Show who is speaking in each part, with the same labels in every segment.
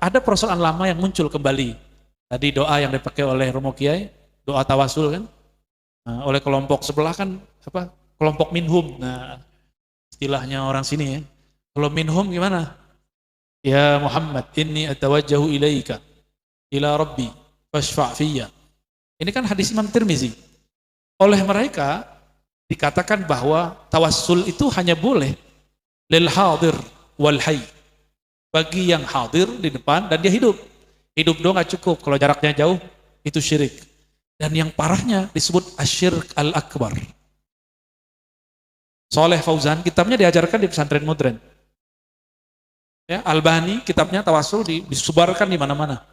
Speaker 1: ada persoalan lama yang muncul kembali. Tadi doa yang dipakai oleh Romo Kiai, doa tawasul kan, nah, oleh kelompok sebelah kan apa? Kelompok minhum. Nah, istilahnya orang sini ya. Kalau minhum gimana? Ya Muhammad, inni atawajjahu ilaika ila rabbi fashfa' fiyya. Ini kan hadis Imam Tirmizi. Oleh mereka dikatakan bahwa tawassul itu hanya boleh lil hadir wal hayy. Bagi yang hadir di depan dan dia hidup. Hidup doang nggak cukup, kalau jaraknya jauh itu syirik. Dan yang parahnya disebut asyirk al-akbar. Soleh Fauzan kitabnya diajarkan di pesantren modern. Ya, Albani kitabnya tawasul disebarkan di mana-mana.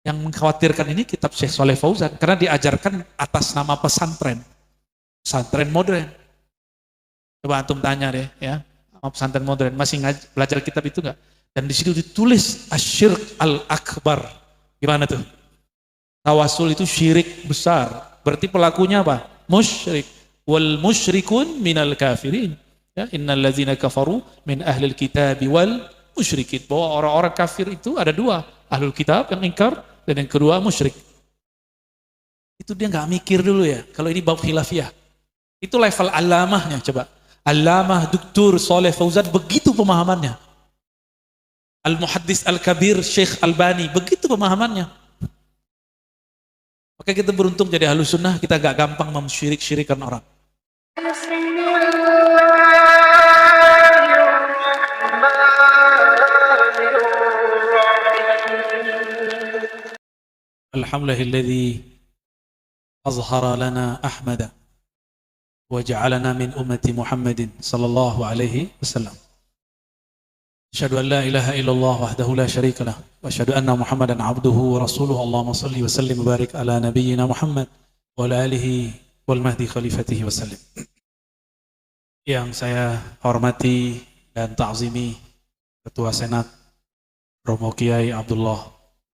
Speaker 1: Yang mengkhawatirkan ini kitab Syekh Soleh Fauzan karena diajarkan atas nama pesantren. Pesantren modern. Coba antum tanya deh ya, sama pesantren modern masih belajar kitab itu enggak? Dan di situ ditulis asyirk al-akbar. Gimana tuh? Tawasul itu syirik besar. Berarti pelakunya apa? Musyrik. Wal musyrikun minal kafirin. Ya, innal ladzina kafaru min ahlil kitab wal musyrikin. Bahwa orang-orang kafir itu ada dua, ahlul kitab yang ingkar dan yang kedua musyrik. Itu dia nggak mikir dulu ya. Kalau ini bab khilafiyah. Itu level alamahnya coba. Alamah Dr. Soleh Fauzan begitu pemahamannya. Al-Muhaddis Al-Kabir Syekh Albani begitu pemahamannya. Maka kita beruntung jadi ahlus sunnah, kita gak gampang mensyirik-syirikan orang. Alhamdulillahilladzi azhara lana Ahmada wa ja'alana min ummati Muhammadin sallallahu alaihi wasallam. Asyhadu an la ilaha illallah wahdahu la syarika lah wa asyhadu anna Muhammadan abduhu wa rasuluhu. Allahumma shalli wa sallim wa barik ala nabiyyina Muhammad wa ala alihi wal mahdi khalifatihi wa sallim. Yang saya hormati dan ta'zimi Ketua Senat Romo Kiai Abdullah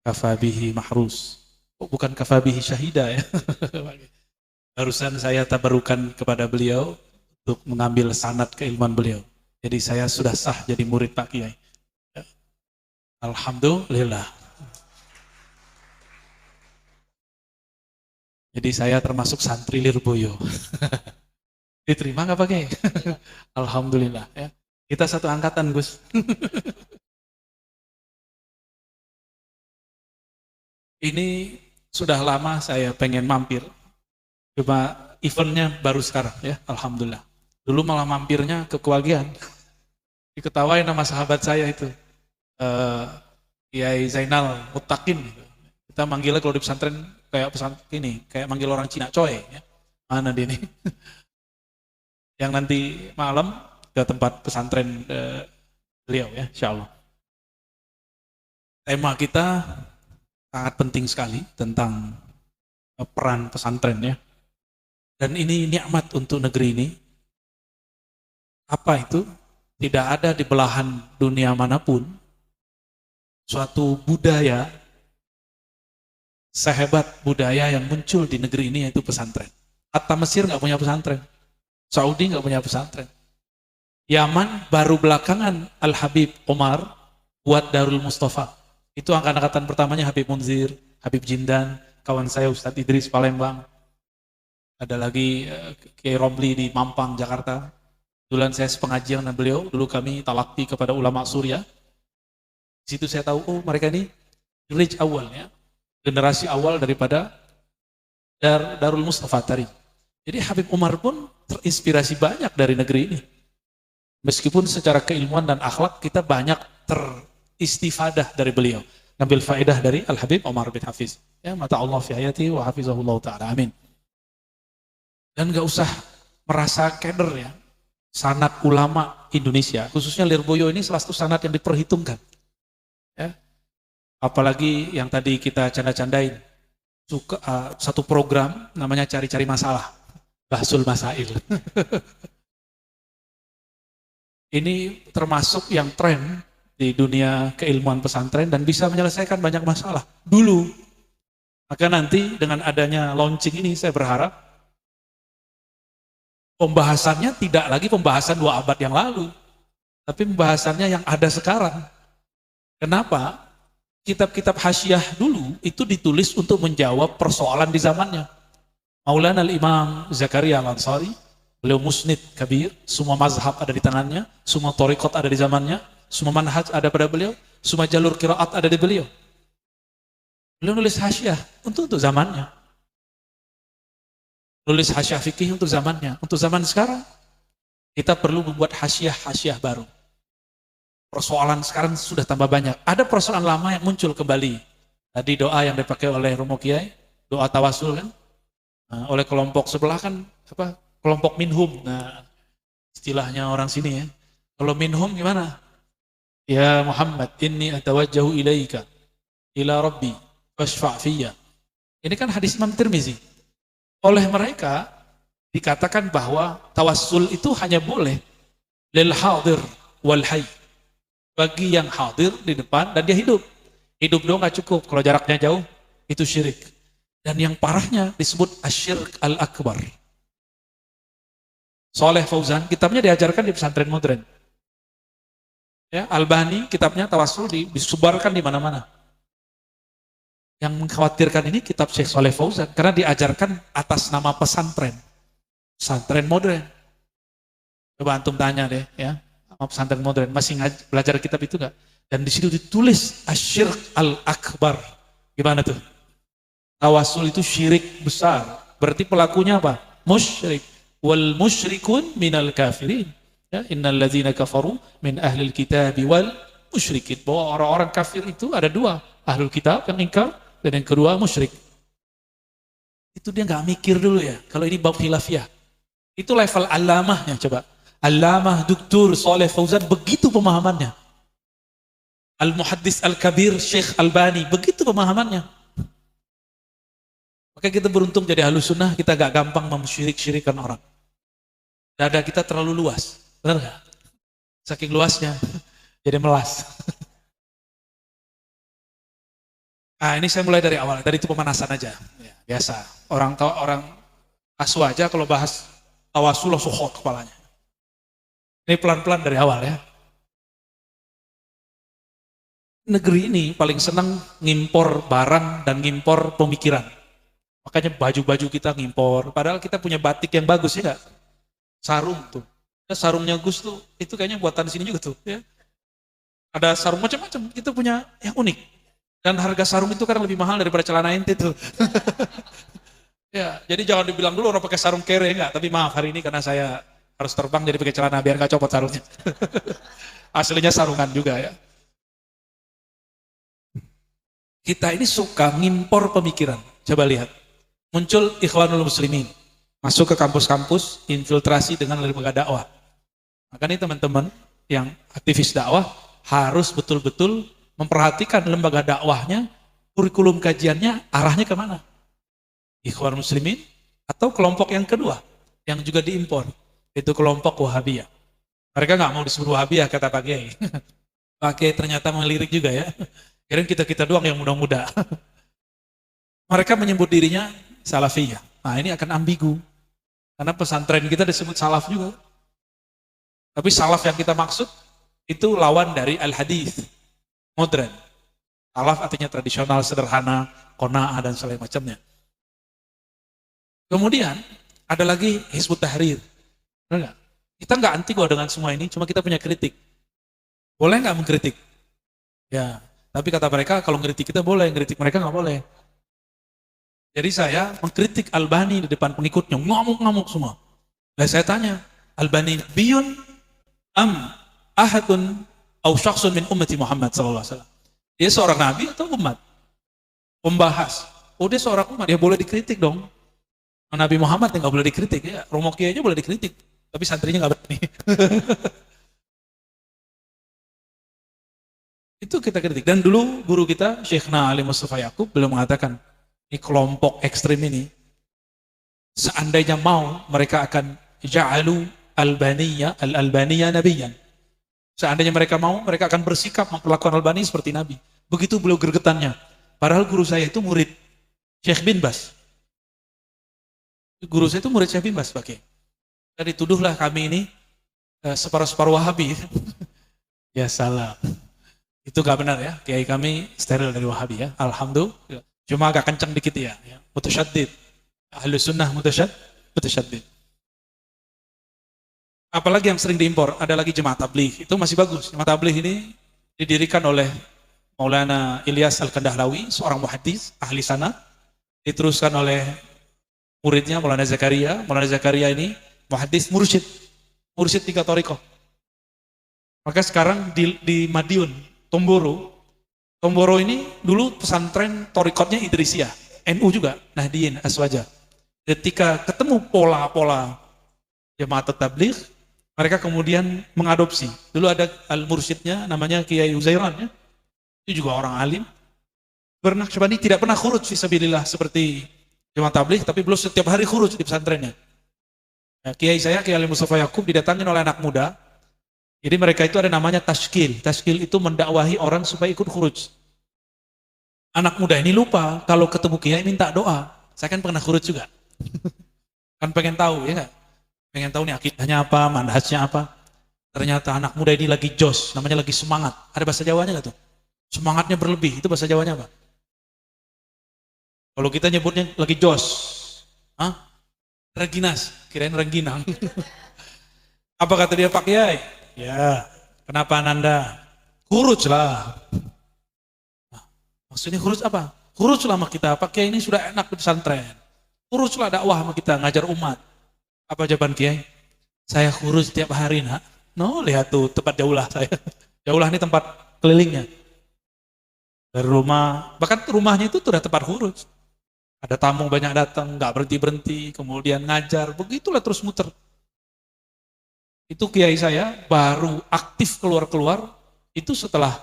Speaker 1: Kafabihi Mahrus. Oh, bukan Kafabihi Syahida ya. Barusan saya tabarukan kepada beliau untuk mengambil sanad keilmuan beliau. Jadi saya sudah sah jadi murid Pak Kiai. Alhamdulillah. Jadi saya termasuk santri Lirboyo. Diterima nggak Pak Kiai? Alhamdulillah. Ya. Kita satu angkatan Gus. Ini sudah lama saya pengen mampir. Cuma eventnya baru sekarang ya. Alhamdulillah. Dulu malah mampirnya ke Kewagian. Diketawain sama sahabat saya itu. Kiai Zainal Mutakin. Kita manggilnya kalau di pesantren kayak ini, kayak manggil orang Cina coy. Ya. Mana dia nih? Yang nanti malam ke tempat pesantren beliau ya, insyaallah. Tema kita sangat penting sekali tentang peran pesantren ya. Dan ini nikmat untuk negeri ini. Apa itu? Tidak ada di belahan dunia manapun suatu budaya sehebat budaya yang muncul di negeri ini yaitu pesantren. Hatta Mesir nggak punya pesantren, Saudi nggak punya pesantren. Yaman baru belakangan Al-Habib Omar buat Darul Mustafa. Itu angkatan pertamanya Habib Munzir, Habib Jindan, kawan saya Ustadz Idris Palembang. Ada lagi Kiai Romli di Mampang, Jakarta. Duluan saya sepengajian dengan beliau, dulu kami talakti kepada ulama Suriah. Di situ saya tahu, oh mereka ini generasi awal ya, generasi awal daripada Darul Mustafa tadi. Jadi Habib Umar pun terinspirasi banyak dari negeri ini. Meskipun secara keilmuan dan akhlak kita banyak teristifadah dari beliau. Ngambil faedah dari Al-Habib Umar bin Hafiz. Ya, mata Allah fi hayati wa hafizahullah ta'ala. Amin. Dan gak usah merasa keder ya. Sanad ulama Indonesia, khususnya Lirboyo ini salah satu sanad yang diperhitungkan. Ya. Apalagi yang tadi kita canda-candain, satu program namanya cari-cari masalah, Bahsul Masail. Ini termasuk yang tren di dunia keilmuan pesantren dan bisa menyelesaikan banyak masalah dulu. Maka nanti dengan adanya launching ini saya berharap pembahasannya tidak lagi pembahasan 2 abad yang lalu, tapi pembahasannya yang ada sekarang. Kenapa? Kitab-kitab hasyiah dulu itu ditulis untuk menjawab persoalan di zamannya. Maulana al-Imam Zakaria al-Ansari, beliau musnid kabir, semua mazhab ada di tangannya, semua thariqat ada di zamannya, semua manhaj ada pada beliau, semua jalur qiraat ada di beliau. Beliau nulis hasyiah untuk zamannya. Nulis hasyiah fikih untuk zamannya. Untuk zaman sekarang, kita perlu membuat hasyiah-hasyiah baru. Persoalan sekarang sudah tambah banyak. Ada persoalan lama yang muncul kembali. Tadi doa yang dipakai oleh Romo Kiai, doa tawasul kan, oleh kelompok sebelah kan, kelompok minhum. Nah, istilahnya orang sini ya. Kalau minhum gimana? Ya Muhammad, inni atawajjahu ilaika, ila Rabbi, fashfa' fiyya. Ini kan hadis Imam Tirmizi. Oleh mereka dikatakan bahwa tawassul itu hanya boleh lil hadir wal hayy, bagi yang hadir di depan dan dia hidup. Hidup doang nggak cukup, kalau jaraknya jauh itu syirik. Dan yang parahnya disebut asyirk al-akbar. Saleh Fauzan kitabnya diajarkan di pesantren modern. Ya, Albani kitabnya tawassul disebarkan di mana-mana. Yang mengkhawatirkan ini kitab Syekh Saleh Fauzan karena diajarkan atas nama pesantren. Pesantren modern. Coba antum tanya deh ya, sama pesantren modern masih belajar kitab itu enggak? Dan di situ ditulis asyirk al-akbar. Gimana tuh? Tawassul itu syirik besar. Berarti pelakunya apa? Musyrik. Wal musyrikun minal kafirin. Ya, innal ladzina kafaru min ahlil kitabi wal musyrikin. Bahwa orang-orang kafir itu ada dua, ahlul kitab yang ingkar dan yang kedua musyrik. Itu dia nggak mikir dulu ya. Kalau ini bab khilafiyah. Itu level alamahnya coba. Alamah Dr. Saleh Fauzan begitu pemahamannya. Al-Muhaddis Al-Kabir Syekh Albani begitu pemahamannya. Maka kita beruntung jadi Ahlus Sunnah, kita gak gampang memsyirik-syirikan orang. Dada kita terlalu luas, benar gak? Saking luasnya, jadi melas. Nah ini saya mulai dari awal, tadi itu pemanasan aja. Ya, biasa, orang asu aja kalau bahas tawasul langsung hot kepalanya. Ini pelan-pelan dari awal ya. Negeri ini paling senang ngimpor barang dan ngimpor pemikiran. Makanya baju-baju kita ngimpor. Padahal kita punya batik yang bagus ya gak? Sarung tuh. Sarungnya Gus tuh, itu kayaknya buatan sini juga tuh. Ya. Ada sarung macam-macam. Kita punya yang unik. Dan harga sarung itu kadang lebih mahal daripada celana ente tuh. Ya, jadi jangan dibilang dulu orang pakai sarung kere enggak. Tapi maaf hari ini karena saya harus terbang jadi pakai celana biar nggak copot sarungnya. Aslinya sarungan juga ya. Kita ini suka ngimpor pemikiran. Coba lihat. Muncul Ikhwanul Muslimin. Masuk ke kampus-kampus, infiltrasi dengan lembaga dakwah. Makanya teman-teman yang aktivis dakwah harus betul-betul memperhatikan lembaga dakwahnya, kurikulum kajiannya, arahnya kemana. Ikhwanul Muslimin atau kelompok yang kedua, yang juga diimpor. Itu kelompok Wahabiyah. Mereka nggak mau disebut Wahabiyah, kata Pak Kiai. Pak Kiai ternyata melirik juga ya. Kirain kita doang yang muda-muda. Mereka menyebut dirinya Salafiyah. Nah ini akan ambigu. Karena pesantren kita disebut salaf juga. Tapi salaf yang kita maksud, itu lawan dari al-hadis. Modern. Salaf artinya tradisional, sederhana, qanaah dan segala macamnya. Kemudian, ada lagi Hizbut Tahrir. Benar gak? Kita nggak anti kok dengan semua ini, cuma kita punya kritik. Boleh nggak mengkritik? Ya, tapi kata mereka, kalau ngeritik kita boleh, ngeritik mereka nggak boleh. Jadi saya mengkritik Albani di depan pengikutnya, ngamuk-ngamuk semua. Lalu saya tanya, Albani biyun am ahadun au syakhsun min ummati Muhammad sallallahu alaihi wasallam. Dia seorang nabi atau umat? Pembahas. Oh dia seorang umat, dia boleh dikritik dong. Nabi Muhammad nggak boleh dikritik ya. Romo Kiai aja boleh dikritik, tapi santrinya nggak berani. Itu kita kritik. Dan dulu guru kita Syekhna Ali Mustafa Yaqub belum mengatakan, ini kelompok ekstrim ini, seandainya mau mereka akan ja'alu al-Albaniya nabiyan. Seandainya mereka mau, mereka akan bersikap memperlakukan Albani seperti Nabi. Begitu beliau gregetannya. Padahal guru saya itu murid Syekh bin Bas. Guru saya itu murid Syekh bin Bas pakai. Dan dituduhlah kami ini separuh-separuh Wahabi. Ya salah. Itu gak benar ya. Kiai kami steril dari Wahabi ya. Alhamdulillah. Cuma agak kencang dikit ya. Mutasyaddid. Ahlus sunnah mutasyaddid. Apalagi yang sering diimpor, ada lagi jemaah tabligh. Itu masih bagus. Jemaah tabligh ini didirikan oleh Maulana Ilyas Al-Kandahlawi, seorang muhaddis, ahli sanad, diteruskan oleh muridnya Maulana Zakaria. Maulana Zakaria ini muhaddis mursyid 3 thariqah. Maka sekarang di Madiun, Tomboro ini dulu pesantren thariqatnya Idrisiyah, NU juga, Nahdien, Aswaja. Ketika ketemu pola-pola jemaah tabligh, mereka kemudian mengadopsi. Dulu ada al-mursyidnya namanya Kiai Uzairan ya. Itu juga orang alim. Bernaqsyabandi tidak pernah khuruj fisabilillah seperti jemaah tabligh, tapi beliau setiap hari khuruj di pesantrennya. Ya, Kiai saya, Kiai Ali Mustafa Yakub, didatangin oleh anak muda. Jadi mereka itu ada namanya tashkil. Tashkil itu mendakwahi orang supaya ikut khuruj. Anak muda ini lupa, kalau ketemu Kiai minta doa. Saya kan pernah khuruj juga. Kan pengen tahu, ya nggak? Pengen tahu nih akidahnya apa, manhajnya apa. Ternyata anak muda ini lagi jos, namanya lagi semangat. Ada bahasa Jawanya nggak tuh? Semangatnya berlebih, itu bahasa Jawanya apa? Kalau kita nyebutnya lagi jos, Reginas, kirain rengginang. Apa kata dia Pak Kiai? Ya, kenapa Ananda? Khuruj lah. Nah, maksudnya khuruj apa? Khuruj lah sama kita, Pak Kiai ini sudah enak di pesantren. Khuruj lah dakwah sama kita, ngajar umat. Apa jawaban Kiai? Saya khuruj tiap hari nak. No, lihat tuh tempat jaulah saya. Jaulah ini tempat kelilingnya. Dari rumah, bahkan rumahnya itu sudah tempat khuruj. Ada tamu banyak datang, nggak berhenti-berhenti, kemudian ngajar, begitulah terus muter. Itu Kiai saya baru aktif keluar-keluar, itu setelah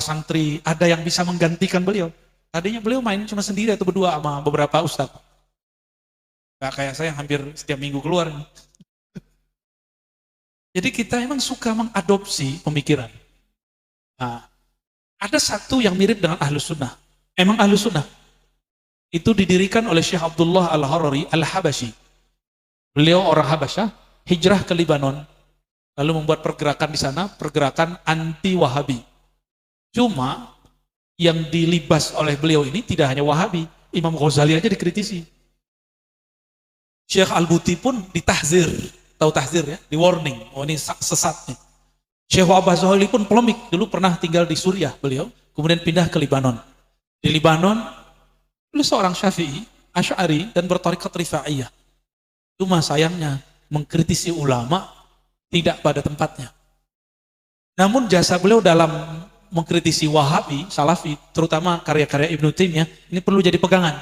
Speaker 1: santri ada yang bisa menggantikan beliau. Tadinya beliau main cuma sendiri atau berdua sama beberapa ustadz. Gak kayak saya hampir setiap minggu keluar. Jadi kita emang suka mengadopsi pemikiran. Nah, ada satu yang mirip dengan Ahlus Sunnah. Emang Ahlus Sunnah itu didirikan oleh Syekh Abdullah Al-Harari Al-Habashi. Beliau orang Habasyah, hijrah ke Libanon, lalu membuat pergerakan di sana, pergerakan anti-Wahabi. Cuma yang dilibas oleh beliau ini tidak hanya Wahabi, Imam Ghazali aja dikritisi. Syekh Al-Buti pun ditahzir, tahu tahzir ya, di warning, oh ini sesat nih. Syekh Wahbah Zohli pun polemik, dulu pernah tinggal di Suriah beliau, kemudian pindah ke Libanon. Di Libanon, beliau seorang Syafi'i, Asy'ari dan berthariqat Rifa'iyah. Cuma sayangnya mengkritisi ulama tidak pada tempatnya. Namun jasa beliau dalam mengkritisi Wahabi, Salafi, terutama karya-karya Ibnu Taimiyah, ini perlu jadi pegangan.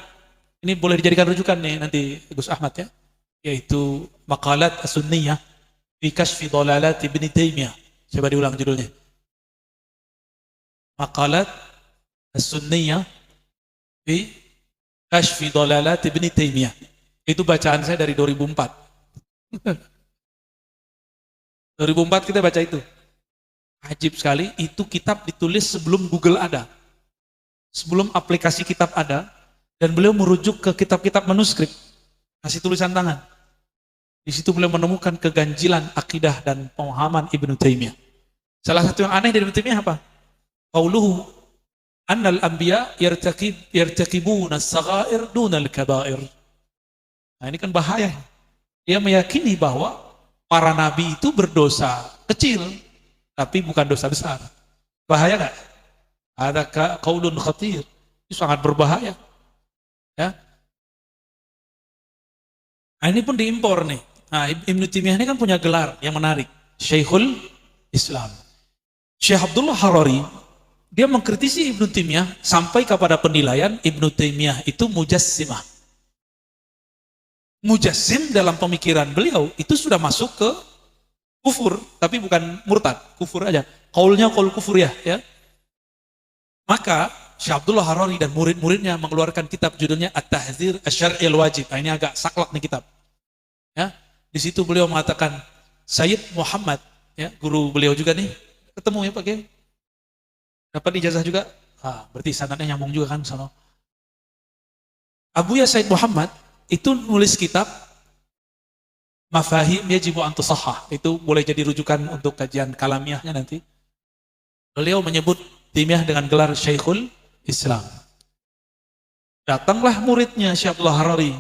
Speaker 1: Ini boleh dijadikan rujukan nih nanti Gus Ahmad ya, yaitu Maqalat As-Sunniyah fi Kashfi Dhalalat Ibnu Taimiyah. Coba diulang judulnya. Maqalat As-Sunniyah fi Kashfi Dhalalat Ibnu Taimiyah. Itu bacaan saya dari 2004. 2004 kita baca itu. Ajib sekali, itu kitab ditulis sebelum Google ada. Sebelum aplikasi kitab ada, dan beliau merujuk ke kitab-kitab manuskrip, kasih tulisan tangan. Di situ beliau menemukan keganjilan akidah dan pemahaman Ibnu Taimiyah. Salah satu yang aneh dari Ibnu Taimiyah apa? Qauluhu annal anbiya yartakibuna as-saghair dunal kabair. Nah, ini kan bahaya. Dia meyakini bahwa para nabi itu berdosa kecil, tapi bukan dosa besar. Bahaya nggak? Ada qaulun khatir. Itu sangat berbahaya. Ya. Nah, ini pun diimpor nih. Nah, Ibnu Taimiyah ini kan punya gelar yang menarik, Syekhul Islam. Syekh Abdullah Harari, dia mengkritisi Ibnu Taimiyah sampai kepada penilaian Ibnu Taimiyah itu mujassimah. Mujassim dalam pemikiran beliau itu sudah masuk ke kufur, tapi bukan murtad, kufur aja. Qaulnya qaul kufur ya. Maka Syekh Abdullah Harari dan murid-muridnya mengeluarkan kitab judulnya At-Tahdzir Asy-Syar'i Al-Wajib. Nah, ini agak saklek nih kitab. Ya, di situ beliau mengatakan Sayyid Muhammad, ya, guru beliau juga nih, ketemu ya Pak Kiai. Dapat ijazah juga. Berarti sanadnya nyambung juga kan sono. Abuya Sayyid Muhammad itu nulis kitab Mafahim Yajibu an Tusahhah. Itu boleh jadi rujukan untuk kajian kalamiahnya nanti. Beliau menyebut Taimiyah dengan gelar Syekhul Islam. Datanglah muridnya Syekh Abdullah Harari,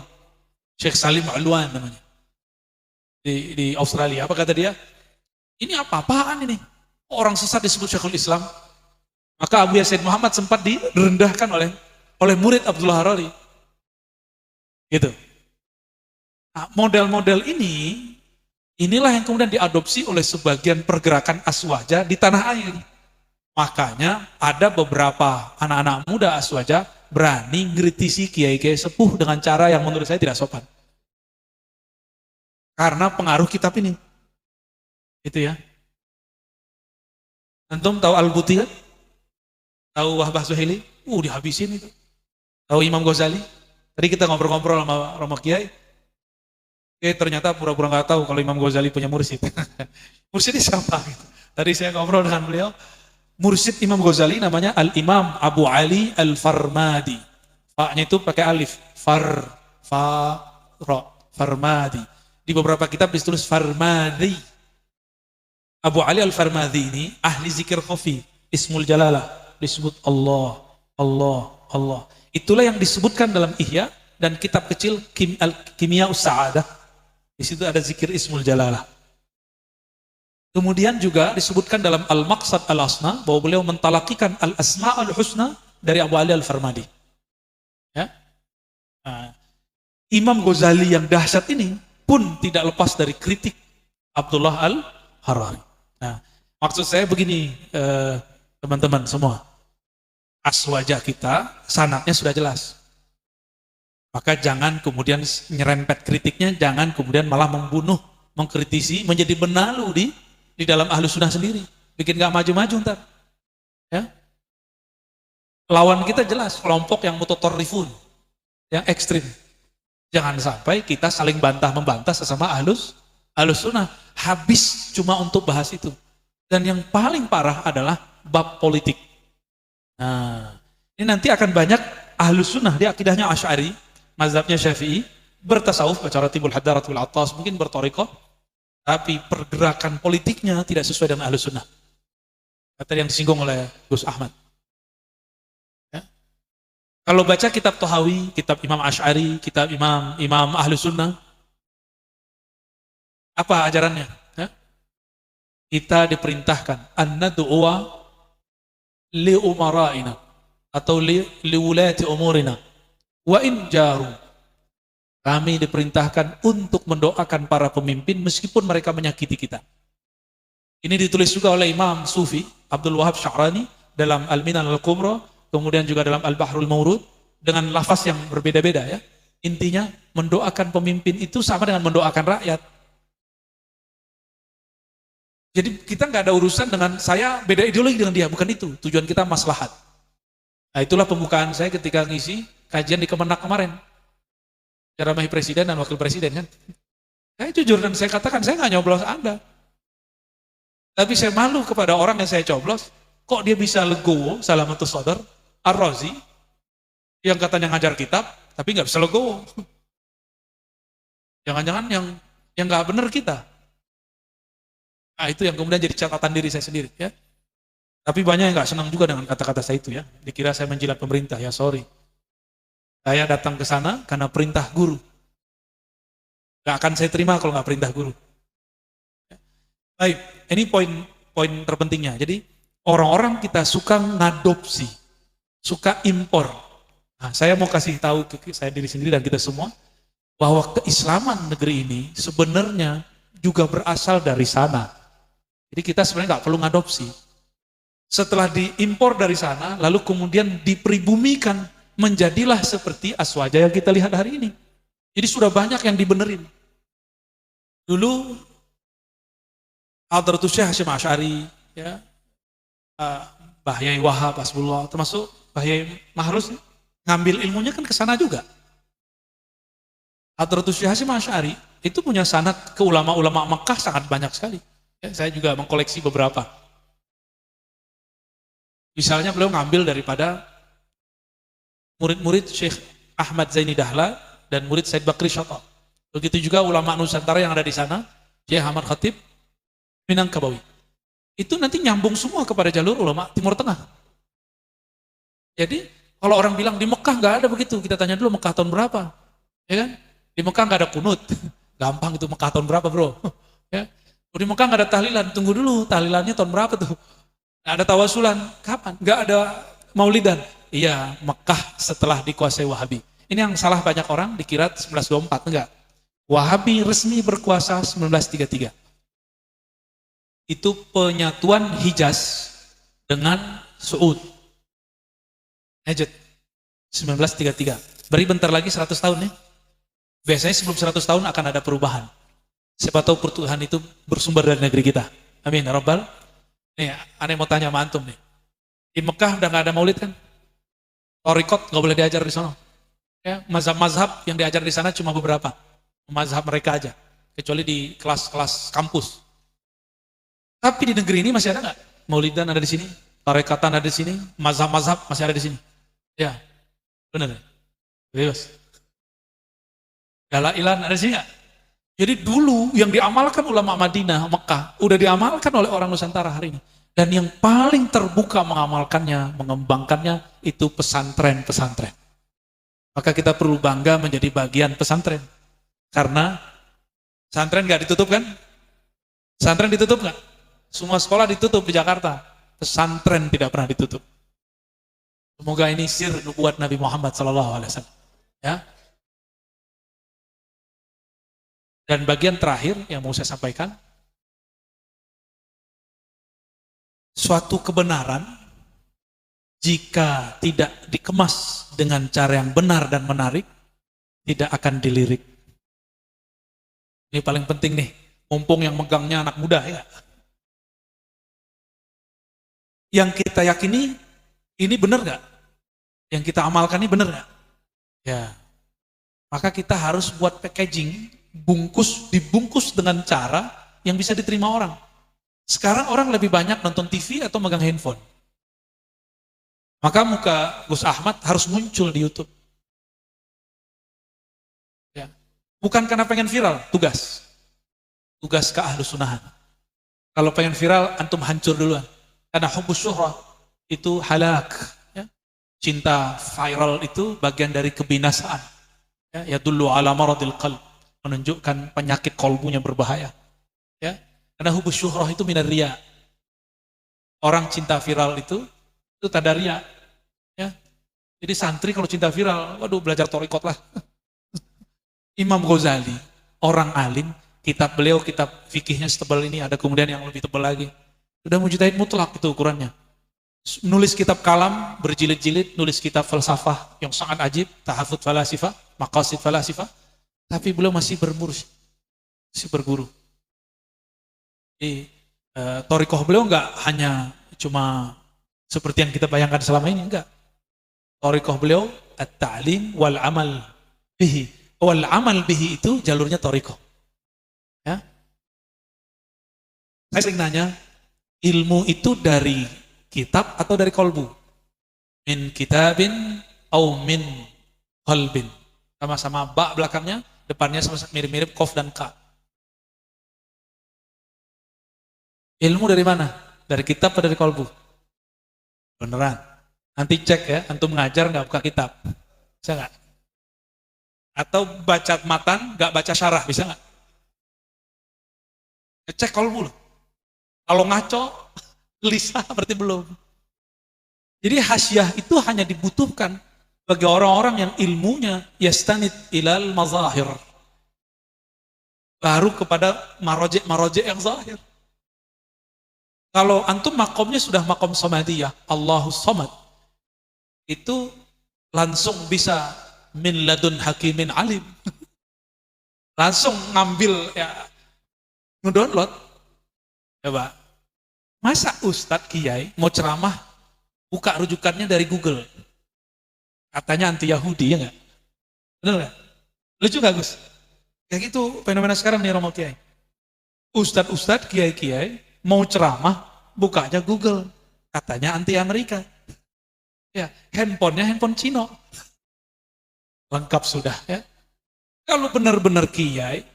Speaker 1: Syekh Salim Alwan namanya, di Australia. Apa kata dia? Ini apa-apaan ini? Orang sesat disebut Syekhul Islam. Maka Abu Yazid Muhammad sempat direndahkan oleh murid Abdullah Harari. Gitu. Nah, model-model inilah yang kemudian diadopsi oleh sebagian pergerakan aswaja di tanah air. Makanya ada beberapa anak-anak muda aswaja berani ngritisi kiai-kiai sepuh dengan cara yang menurut saya tidak sopan. Karena pengaruh kitab ini. Itu ya. Antum tahu Al-Buti kan? Tahu Wahbah Zuhaili? Dihabisin itu. Tahu Imam Ghazali? Tadi kita ngobrol-ngobrol sama Romo Kiai. Ternyata pura-pura nggak tahu kalau Imam Ghazali punya mursyid. Mursyidnya siapa? Gitu. Tadi saya ngobrol dengan beliau. Mursyid Imam Ghazali namanya Al-Imam Abu Ali Al-Farmadi. Fa-nya itu pakai alif. Farmadi. Di beberapa kitab ditulis Farmadi. Abu Ali Al-Farmadi ini ahli zikir khafi, Ismul Jalalah, disebut Allah, Allah, Allah. Itulah yang disebutkan dalam Ihya dan kitab kecil Kimia Us-Sa'adah. Di situ ada zikir Ismul Jalalah. Kemudian juga disebutkan dalam Al-Maqsad Al-Asna bahwa beliau mentalakikan Al-Asma Al-Husna dari Abu Ali Al-Farmadi. Ya? Nah, Imam Ghazali yang dahsyat ini pun tidak lepas dari kritik Abdullah Al-Harari. Nah, maksud saya begini, teman-teman semua. Aswaja kita, sanadnya sudah jelas. Maka jangan kemudian nyerempet kritiknya, jangan kemudian malah membunuh, mengkritisi, menjadi benalu di dalam ahlu sunnah sendiri. Bikin gak maju-maju ntar. Ya. Lawan kita jelas, kelompok yang mutatorrifun, yang ekstrim. Jangan sampai kita saling bantah-membantah sesama ahlus sunnah. Habis cuma untuk bahas itu. Dan yang paling parah adalah bab politik. Nah, ini nanti akan banyak ahlus sunnah, dia akidahnya Asy'ari, mazhabnya Syafi'i, bertasawuf, baca Ratibul Hadaratul Attas, mungkin berthariqah, tapi pergerakan politiknya tidak sesuai dengan ahlus sunnah. Kata yang disinggung oleh Gus Ahmad. Ya. Kalau baca kitab Tahawi, kitab Imam Asy'ari, kitab Imam ahlus sunnah, apa ajarannya? Ya? Kita diperintahkan an-nad'uwa li umara'ina atau li wulati umurina wa in jaru. Kami diperintahkan untuk mendoakan para pemimpin meskipun mereka menyakiti kita. Ini ditulis juga oleh Imam Sufi Abdul Wahab Sya'rani dalam Al-Minan Al-Kubra, kemudian juga dalam Al-Bahrul Mawrud dengan lafaz yang berbeda-beda ya. Intinya mendoakan pemimpin itu sama dengan mendoakan rakyat. Jadi kita nggak ada urusan dengan saya beda ideologi dengan dia, bukan itu. Tujuan kita maslahat. Nah itulah pembukaan saya ketika ngisi kajian di Kemenak kemarin. Ceramahi presiden dan wakil presiden kan. Saya jujur dan saya katakan saya nggak nyoblos Anda. Tapi saya malu kepada orang yang saya coblos. Kok dia bisa legowo, Salamatus Shadar, Ar-Razi, yang katanya ngajar kitab, tapi nggak bisa legowo. Jangan-jangan yang nggak benar kita. Nah itu yang kemudian jadi catatan diri saya sendiri ya. Tapi banyak yang gak senang juga dengan kata-kata saya itu ya. Dikira saya menjilat pemerintah, ya sorry. Saya datang ke sana karena perintah guru. Gak akan saya terima kalau gak perintah guru. Baik, ini poin terpentingnya. Jadi orang-orang kita suka ngadopsi, suka impor. Nah, saya mau kasih tahu ke saya diri sendiri dan kita semua bahwa keislaman negeri ini sebenarnya juga berasal dari sana. Jadi kita sebenarnya nggak perlu ngadopsi. Setelah diimpor dari sana, lalu kemudian dipribumikan, menjadilah seperti aswaja yang kita lihat hari ini. Jadi sudah banyak yang dibenerin. Dulu Hadratus Syekh Hasyim Asy'ari, ya, Bahyai Wahab, Hasbullah, termasuk Bahyai Mahrus, ngambil ilmunya kan ke sana juga. Hadratus Syekh Hasyim Asy'ari itu punya sanad ke ulama-ulama Mekah sangat banyak sekali. Ya, saya juga mengkoleksi beberapa. Misalnya beliau ngambil daripada murid-murid Syekh Ahmad Zaini Dahlan dan murid Said Bakri Syata. Begitu juga ulama Nusantara yang ada di sana, Syekh Ahmad Khatib Minangkabawi. itu nanti nyambung semua kepada jalur ulama Timur Tengah. Jadi kalau orang bilang di Mekah nggak ada begitu, kita tanya dulu Mekah tahun berapa, ya kan? Di Mekah nggak ada kunut, gampang itu Mekah tahun berapa bro? Ya, di Mekah nggak ada tahlilan, tunggu dulu tahlilannya tahun berapa tuh? Nggak ada tawasulan, kapan? Nggak ada maulidan, iya Mekah setelah dikuasai Wahabi. Ini yang salah banyak orang, dikira 1924, enggak. Wahabi resmi berkuasa 1933. Itu penyatuan Hijaz dengan Saud. Najd 1933. Beri bentar lagi 100 tahun ya. Biasanya sebelum 100 tahun akan ada perubahan. Siapa tahu pertuhan itu bersumber dari negeri kita. Amin ya Rabbal. Nih, aneh mau tanya sama antum nih. Di Mekah udah gak ada maulid kan? Torikot gak boleh diajar di sana. Ya, mazhab-mazhab yang diajar di sana cuma beberapa. Mazhab mereka aja. Kecuali di kelas-kelas kampus. Tapi di negeri ini masih ada nggak? Maulidan ada di sini, tarekatan ada di sini, mazhab-mazhab masih ada di sini. Ya, benar. Bebas. Dalailan ada di sini nggak? Jadi dulu yang diamalkan ulama Madinah, Mekah, udah diamalkan oleh orang Nusantara hari ini. Dan yang paling terbuka mengamalkannya, mengembangkannya, itu pesantren-pesantren. Maka kita perlu bangga menjadi bagian pesantren. Karena pesantren nggak ditutup kan? Pesantren ditutup nggak? Semua sekolah ditutup di Jakarta. Pesantren tidak pernah ditutup. Semoga ini sir nubuat Nabi Muhammad SAW. Ya. Dan bagian terakhir yang mau saya sampaikan, suatu kebenaran jika tidak dikemas dengan cara yang benar dan menarik, tidak akan dilirik. Ini paling penting nih, mumpung yang megangnya anak muda ya. Yang kita yakini, ini benar gak? Yang kita amalkan ini benar gak? Ya. Maka kita harus buat packaging, dibungkus dengan cara yang bisa diterima orang. Sekarang orang lebih banyak nonton TV atau megang handphone. Maka muka Gus Ahmad harus muncul di YouTube. Ya. Bukan karena pengen viral, tugas. Tugas ke Ahlus Sunnahan. Kalau pengen viral, antum hancur duluan. Karena hubbus syuhrah itu halak. Ya. Cinta viral itu bagian dari kebinasaan. Ya dulu ala maradil qalb. Menunjukkan penyakit kolbunya berbahaya. Ya. Karena hubbus syuhrah itu minar riya. Orang cinta viral itu tanda riya. Ya. Jadi santri kalau cinta viral, waduh belajar torikot lah. Imam Ghazali, orang alim, kitab beliau, kitab fikihnya setebal ini, ada kemudian yang lebih tebal lagi. Sudah mujtahid mutlak itu ukurannya. Nulis kitab kalam, berjilid-jilid, nulis kitab falsafah yang sangat ajib, tahafud falasifah, maqasid falasifah, tapi beliau masih berguru. Jadi, torikoh beliau enggak hanya cuma seperti yang kita bayangkan selama ini, enggak. Torikoh beliau, at-ta'lim wal amal bihi. Wal amal bihi itu jalurnya torikoh. Ya. Saya sering nanya, ilmu itu dari kitab atau dari kolbu? Min kitabin au min qalbin. Sama-sama ba belakangnya, depannya sama mirip-mirip kof dan ka. Ilmu dari mana? Dari kitab atau dari kolbu? Beneran. Nanti cek ya, antum ngajar nggak buka kitab. Bisa nggak? Atau baca matan, nggak baca syarah, bisa nggak? Cek kolbu loh. Kalau ngaco, gelisah berarti belum. Jadi hasyiah itu hanya dibutuhkan bagi orang-orang yang ilmunya yastanid ilal mazahir. Baru kepada marojek yang zahir. Kalau antum makomnya sudah makom samadiyah, Allahus samad, itu langsung bisa min ladun hakimin alim. Langsung ngambil ya, ngedownload. Coba. Masa Ustadz Kiai mau ceramah buka rujukannya dari Google? Katanya anti Yahudi, ya nggak? Benar nggak? Lucu nggak Gus? Kayak gitu fenomena sekarang nih Romo Kiai. Ustadz Kiai mau ceramah bukanya Google. Katanya anti Amerika. Ya, handphonenya handphone Cina. Lengkap sudah ya. Kalau benar-benar Kiai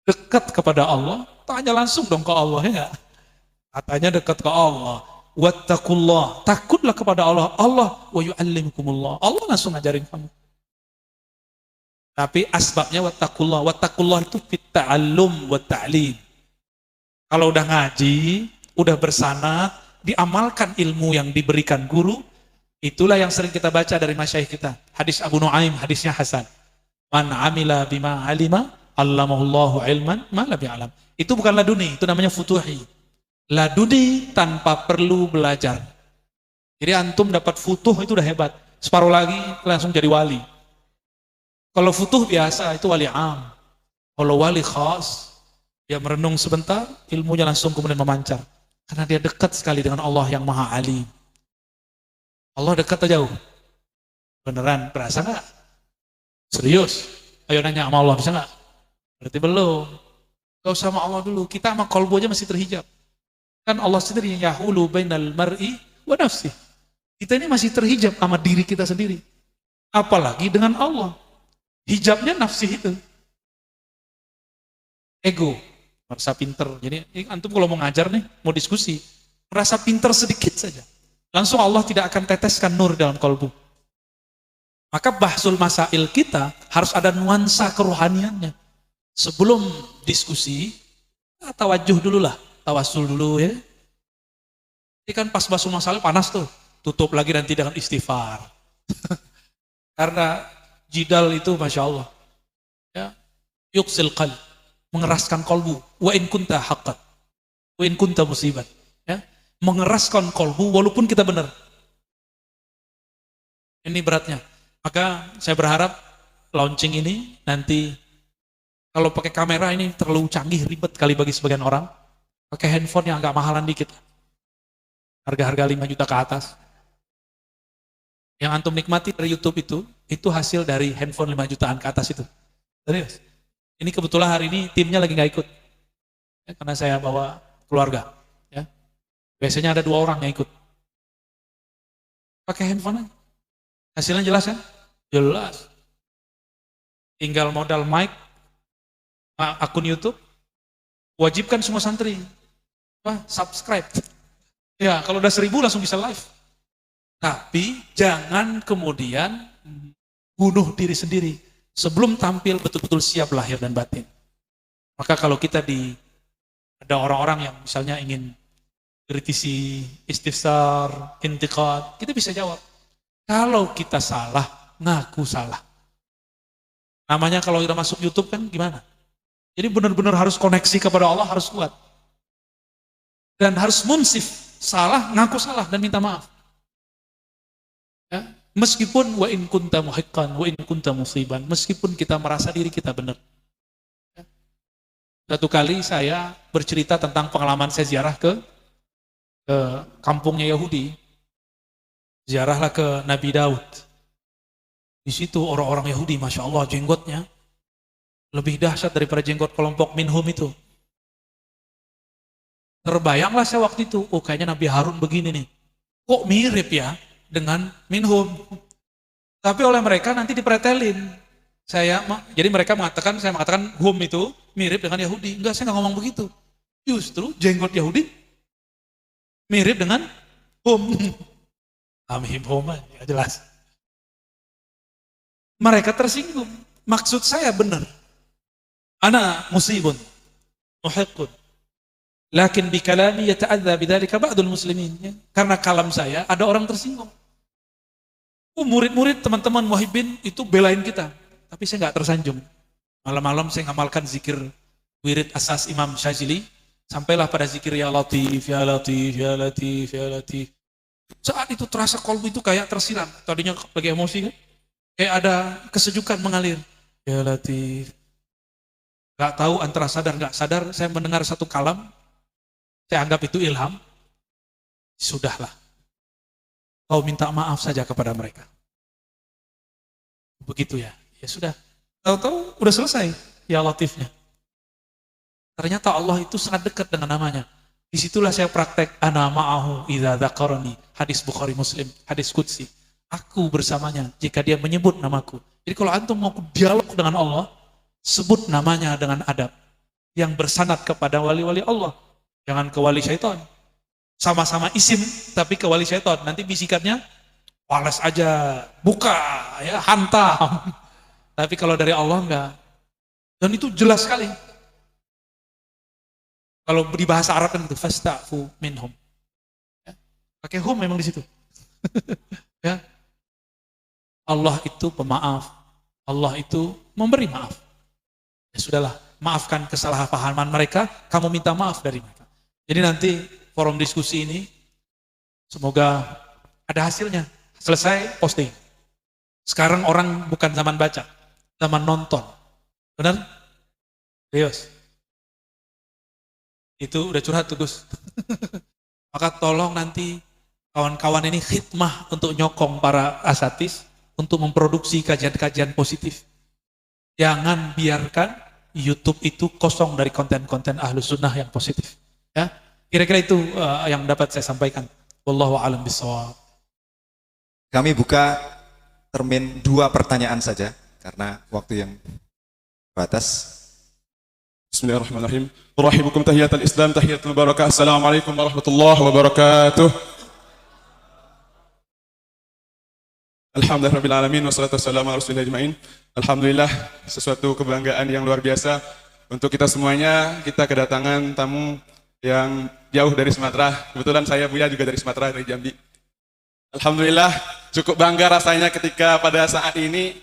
Speaker 1: dekat kepada Allah, tanya langsung dong ke Allah ya nggak? Katanya dekat ke Allah. Wattaqullah, takutlah kepada Allah. Allah wa yu'allimukumullah. Allah langsung ngajarin kamu. Tapi asbabnya wattaqullah. Wattaqullah itu fit ta'allum wa ta'lim. Kalau udah ngaji, udah bersanad, diamalkan ilmu yang diberikan guru, itulah yang sering kita baca dari masyayikh kita. Hadis Abu Nuaim, hadisnya Hasan. Man amila bima alima, allamahullahu ilman ma lam ya'lam. Itu bukan laduni, itu namanya futuhi. Laduni tanpa perlu belajar. Jadi antum dapat futuh itu udah hebat. Separuh lagi langsung jadi wali. Kalau futuh biasa itu wali am. Kalau wali khas, dia merenung sebentar, ilmunya langsung kemudian memancar. Karena dia dekat sekali dengan Allah yang Maha Alim. Allah dekat atau jauh? Beneran, berasa nggak? Serius? Ayo nanya sama Allah, bisa nggak? Berarti belum. Gak usah sama Allah dulu, kita sama kolbu aja masih terhijab. Kan Allah sendiri yang yahulu bainal mar'i wa nafsih. Kita ini masih terhijab sama diri kita sendiri. Apalagi dengan Allah. Hijabnya nafsi itu. Ego. Merasa pinter. Jadi antum kalau mau ngajar nih, mau diskusi, merasa pinter sedikit saja. Langsung Allah tidak akan teteskan nur dalam kolbu. Maka bahsul masail kita harus ada nuansa kerohaniannya. Sebelum diskusi, tawajuh dulu lah. Tawasul dulu ya. Ini kan pas bahsul masalah panas tuh. Tutup lagi nanti dengan istighfar. Karena jidal itu Masya Allah. Ya, yuksil qalb. Mengeraskan kolbu. Wa in kunta haqqat. Wa in kunta musibat. Ya, mengeraskan kolbu walaupun kita benar. Ini beratnya. Maka saya berharap launching ini nanti kalau pakai kamera ini terlalu canggih, ribet kali bagi sebagian orang. Pakai handphone yang agak mahalan dikit. Harga-harga 5 juta ke atas. Yang antum nikmati dari YouTube itu hasil dari handphone 5 jutaan ke atas itu. Serius. Ini kebetulan hari ini timnya lagi nggak ikut. Ya, karena saya bawa keluarga. Ya. Biasanya ada 2 orang yang ikut. Pakai handphone aja. Hasilnya jelas kan? Jelas. Tinggal modal mic, akun YouTube, wajibkan semua santri. Subscribe. Ya, kalau udah 1000 langsung bisa live. Tapi jangan kemudian bunuh diri sendiri. Sebelum tampil betul-betul siap lahir dan batin. Maka kalau kita ada orang-orang yang misalnya ingin kritisi, istifsar, intiqad, kita bisa jawab. Kalau kita salah, ngaku salah. Namanya kalau udah masuk YouTube kan gimana? Jadi benar-benar harus koneksi kepada Allah, harus kuat. Dan harus munsif, salah, ngaku salah dan minta maaf. Ya, meskipun wa in kunta muhiqqan, wa in kunta musiban, meskipun kita merasa diri kita benar. Ya. Satu kali saya bercerita tentang pengalaman saya ziarah ke kampungnya Yahudi. Ziarahlah ke Nabi Daud. Di situ orang-orang Yahudi, Masya Allah, jenggotnya lebih dahsyat daripada jenggot kelompok Minhum itu. Terbayanglah saya waktu itu, oh kayaknya Nabi Harun begini nih. Kok mirip ya dengan Minhum? Tapi oleh mereka nanti dipretelin. Jadi mereka mengatakan, saya mengatakan Hum itu mirip dengan Yahudi. Enggak, saya nggak ngomong begitu. Justru jenggot Yahudi mirip dengan Hum. Amhim Hum, ya jelas. Mereka tersinggung. Maksud saya benar. Ana musibun, muhiqqun. Lakin bikalami yata'adza bidzalika ba'dul muslimin. Ya. Karena kalam saya ada orang tersinggung. Murid-murid teman-teman muhibbin itu belain kita, tapi saya nggak tersanjung. Malam-malam saya ngamalkan zikir wirid asas Imam Syazili, sampailah pada zikir ya Latif, ya Latif, ya Latif, ya Latif. Saat itu terasa kolbu itu kayak tersiram. Tadinya lagi emosi kan, kayak ada kesejukan mengalir. Ya Latif. Gak tahu antara sadar gak sadar, saya mendengar satu kalam. Saya anggap itu ilham. Sudahlah. Kau minta maaf saja kepada mereka. Begitu ya. Ya sudah. Tahu-tahu udah selesai ya Latifnya. Ternyata Allah itu sangat dekat dengan namanya. Disitulah saya praktek ana ma'ahu idza dzakarani. Hadis Bukhari Muslim, hadis qudsi. Aku bersamanya jika dia menyebut namaku. Jadi kalau antum mau dialog dengan Allah, sebut namanya dengan adab yang bersanad kepada wali-wali Allah. Jangan ke wali syaitan. sama-sama isim tapi ke wali syaitan, nanti bisikannya balas aja, buka ya, hantam. Tapi kalau dari Allah enggak. Dan itu jelas sekali. Kalau di bahasa Arab kan itu fasta'fu minhum. Ya. Pakai hum memang di situ. Ya. Allah itu pemaaf. Allah itu memberi maaf. Ya sudahlah, maafkan kesalahpahaman mereka, kamu minta maaf dari mereka. Jadi nanti forum diskusi ini semoga ada hasilnya. Selesai posting. Sekarang orang bukan zaman baca, zaman nonton. Benar? Serius. Itu udah curhat tuh Gus. Maka tolong nanti kawan-kawan ini khidmah untuk nyokong para asatis untuk memproduksi kajian-kajian positif. Jangan biarkan YouTube itu kosong dari konten-konten Ahlus Sunnah yang positif. Ya, kira-kira itu yang dapat saya sampaikan. Wallahu a'lam bishawab.
Speaker 2: Kami buka termin 2 pertanyaan saja karena waktu yang batas.
Speaker 3: Bismillahirrahmanirrahim. Urahibukum tahiyatul Islam, tahiyatul barakah. Assalamualaikum warahmatullahi wabarakatuh. Alhamdulillahirabbil alamin wassalatu wassalamu ala rasulillah ajmain. Alhamdulillah, sesuatu kebanggaan yang luar biasa untuk kita semuanya. Kita kedatangan tamu yang jauh dari Sumatera. Kebetulan saya Buya juga dari Sumatera, dari Jambi. Alhamdulillah, cukup bangga rasanya ketika pada saat ini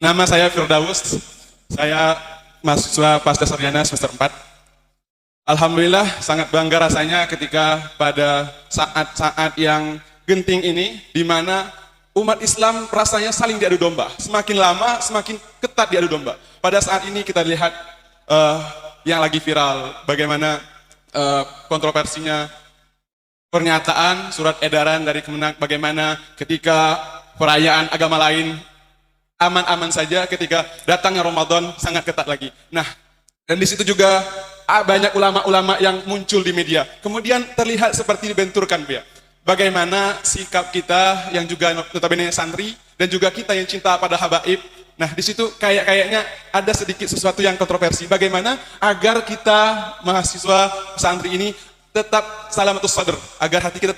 Speaker 3: nama saya Firdaus. Saya mahasiswa pasca sarjana semester 4. Alhamdulillah sangat bangga rasanya ketika pada saat-saat yang genting ini, di mana umat Islam rasanya saling diadu domba. Semakin lama semakin ketat diadu domba. Pada saat ini kita lihat yang lagi viral, bagaimana kontroversinya pernyataan surat edaran dari Kemenak, bagaimana ketika perayaan agama lain aman-aman saja, ketika datangnya Ramadan sangat ketat lagi. Nah, dan di situ juga banyak ulama-ulama yang muncul di media. Kemudian terlihat seperti dibenturkan, ya. Bagaimana sikap kita yang juga notabene santri dan juga kita yang cinta pada habaib. Nah, di situ kayaknya ada sedikit sesuatu yang kontroversi. Bagaimana agar kita mahasiswa santri ini tetap salamatus sadr, agar hati kita